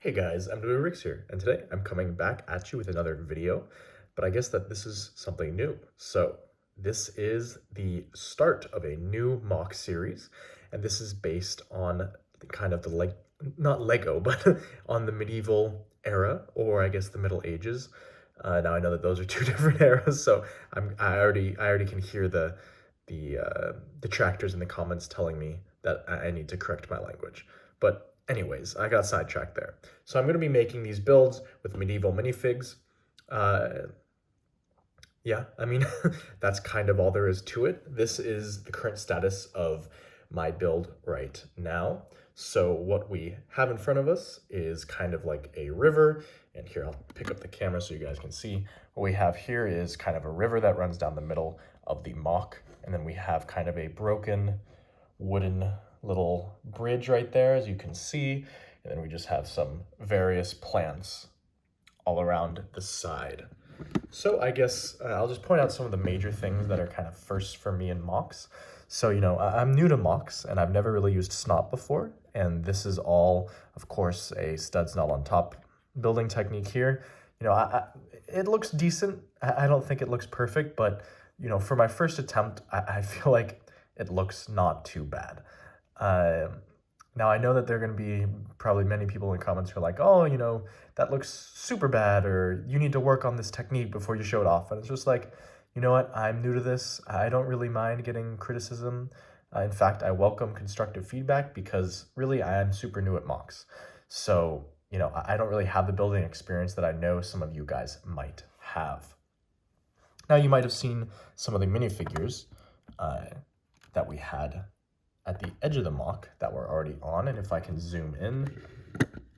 Hey guys, Rix here, and today I'm coming back at you with another video, but I guess that this is something new. So this is the start of a new MOC series, and this is based on kind of the not Lego, but on the medieval era, or I guess the Middle Ages. Now I know that those are two different eras, so I already can hear the detractors in the comments telling me that I need to correct my language. But anyways, I got sidetracked there. So I'm going to be making these builds with medieval minifigs. Uh, yeah, I mean, that's kind of all there is to it. This is the current status of my build right now. So what we have in front of us is kind of like a river. And here, I'll pick up the camera so you guys can see. What we have here is kind of a river that runs down the middle of the MOC. And then we have kind of a broken wooden little bridge right there, as you can see. And then we just have some various plants all around the side. So I guess I'll just point out some of the major things that are kind of first for me in MOCs. So, I'm new to MOCs and I've never really used snot before. And this is all, of course, a studs not on top building technique here. It looks decent. I don't think it looks perfect, but, for my first attempt, I feel like it looks not too bad. Now, I know that there are going to be probably many people in the comments who are like, oh, that looks super bad, or you need to work on this technique before you show it off. And it's just like, you know what? I'm new to this. I don't really mind getting criticism. In fact, I welcome constructive feedback because really I am super new at MOCs. So, I don't really have the building experience that I know some of you guys might have. Now, you might have seen some of the minifigures that we had at the edge of the MOC that we're already on. And if I can zoom in,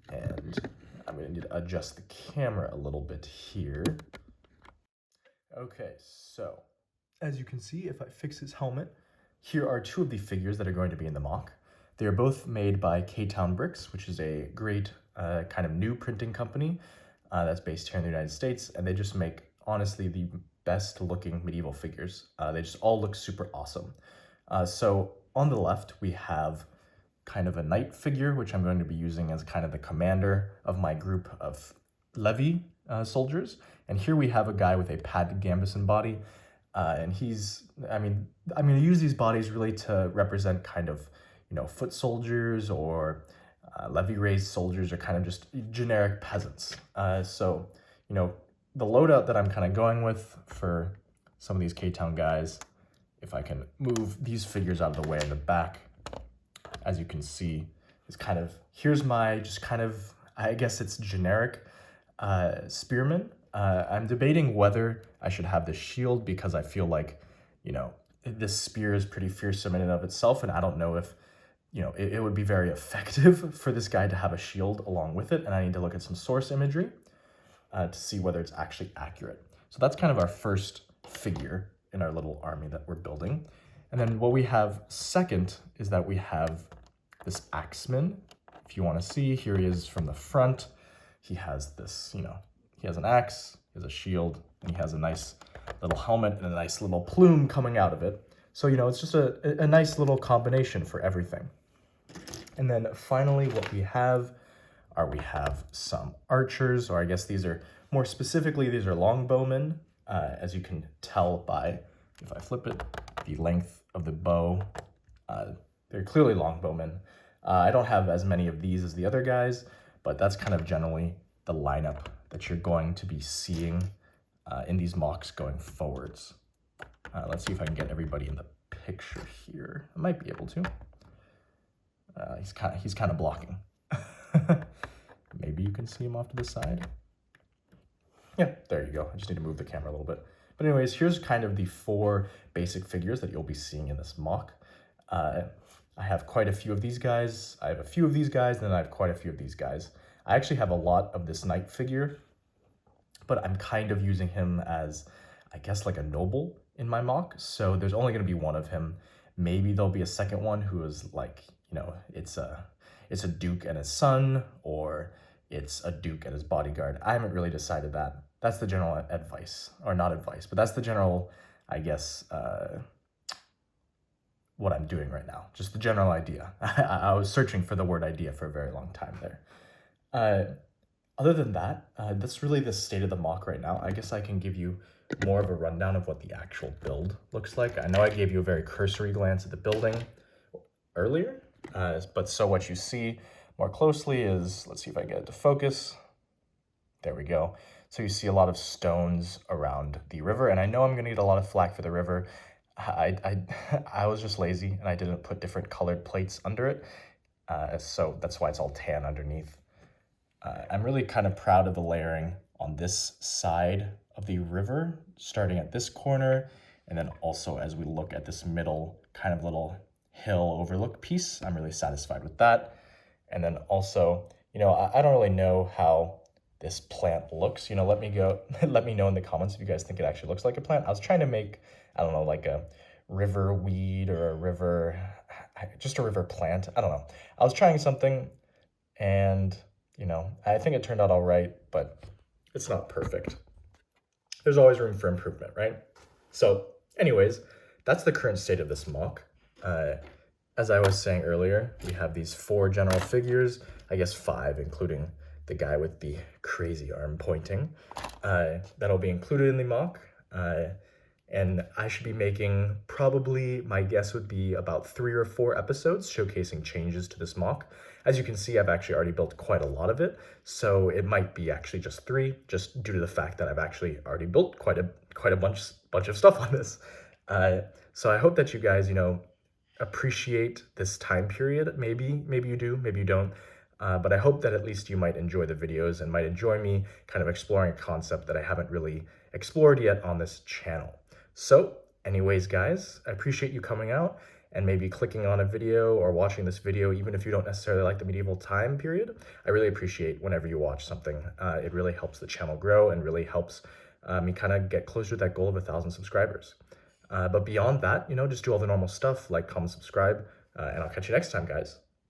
and I'm going to need to adjust the camera a little bit here. Okay, so as you can see, if I fix his helmet, here are two of the figures that are going to be in the MOC. They are both made by K-Town Bricks, which is a great kind of new printing company that's based here in the United States. And they just make, honestly, the best looking medieval figures. They just all look super awesome. So on the left, we have kind of a knight figure, which I'm going to be using as kind of the commander of my group of levy soldiers. And here we have a guy with a padded gambeson body. And I'm going to use these bodies really to represent kind of, foot soldiers or levy raised soldiers, or kind of just generic peasants. So, the loadout that I'm kind of going with for some of these K-Town guys, if I can move these figures out of the way in the back, as you can see, is kind of, here's my just kind of, I guess it's generic spearman. I'm debating whether I should have this shield because I feel like, this spear is pretty fearsome in and of itself, and I don't know if, it would be very effective for this guy to have a shield along with it, and I need to look at some source imagery to see whether it's actually accurate. So that's kind of our first figure in our little army that we're building. And then what we have second is that we have this Axeman. If you want to see, here he is from the front. He has this, he has an axe, he has a shield, and he has a nice little helmet and a nice little plume coming out of it. So, it's just a nice little combination for everything. And then finally, what we have some archers, or I guess these are, more specifically, these are longbowmen. As you can tell by, if I flip it, the length of the bow, they're clearly longbowmen. I don't have as many of these as the other guys, but that's kind of generally the lineup that you're going to be seeing in these MOCs going forwards. Let's see if I can get everybody in the picture here. I might be able to. He's kind of blocking. Maybe you can see him off to the side. Yeah, there you go. I just need to move the camera a little bit. But anyways, here's kind of the four basic figures that you'll be seeing in this MOC. I have quite a few of these guys. I have a few of these guys, and then I have quite a few of these guys. I actually have a lot of this knight figure, but I'm kind of using him as, I guess, like a noble in my MOC. So there's only going to be one of him. Maybe there'll be a second one who is like, it's a duke and his son, or it's a duke and his bodyguard. I haven't really decided that. That's the general advice, or not advice, but that's the general, I guess, what I'm doing right now. Just the general idea. I was searching for the word idea for a very long time there. Uh, Other than that, that's really the state of the MOC right now. I guess I can give you more of a rundown of what the actual build looks like. I know I gave you a very cursory glance at the building earlier, but so what you see more closely is, let's see if I get it to focus. There we go. So you see a lot of stones around the river, and I know I'm going to get a lot of flack for the river. I was just lazy, and I didn't put different colored plates under it, so that's why it's all tan underneath. I'm really kind of proud of the layering on this side of the river, starting at this corner, and then also as we look at this middle kind of little hill overlook piece. I'm really satisfied with that. And then also, I don't really know how this plant looks. Let me know in the comments if you guys think it actually looks like a plant. I was trying to make, I don't know, like a river weed or just a river plant. I don't know. I was trying something, and I think it turned out all right, but it's not perfect. There's always room for improvement, right? So anyways, that's the current state of this MOC. As I was saying earlier, we have these 4 general figures, I guess 5, including the guy with the crazy arm pointing, that'll be included in the MOC. And I should be making, probably, my guess would be about 3 or 4 episodes showcasing changes to this MOC. As you can see, I've actually already built quite a lot of it, so it might be actually just 3, just due to the fact that I've actually already built quite a bunch of stuff on this. So I hope that you guys, appreciate this time period. Maybe you do, maybe you don't. But I hope that at least you might enjoy the videos and might enjoy me kind of exploring a concept that I haven't really explored yet on this channel. So anyways, guys, I appreciate you coming out and maybe clicking on a video or watching this video, even if you don't necessarily like the medieval time period. I really appreciate whenever you watch something. It really helps the channel grow and really helps me kind of get closer to that goal of 1,000 subscribers. But beyond that, just do all the normal stuff, like, comment, subscribe, and I'll catch you next time, guys.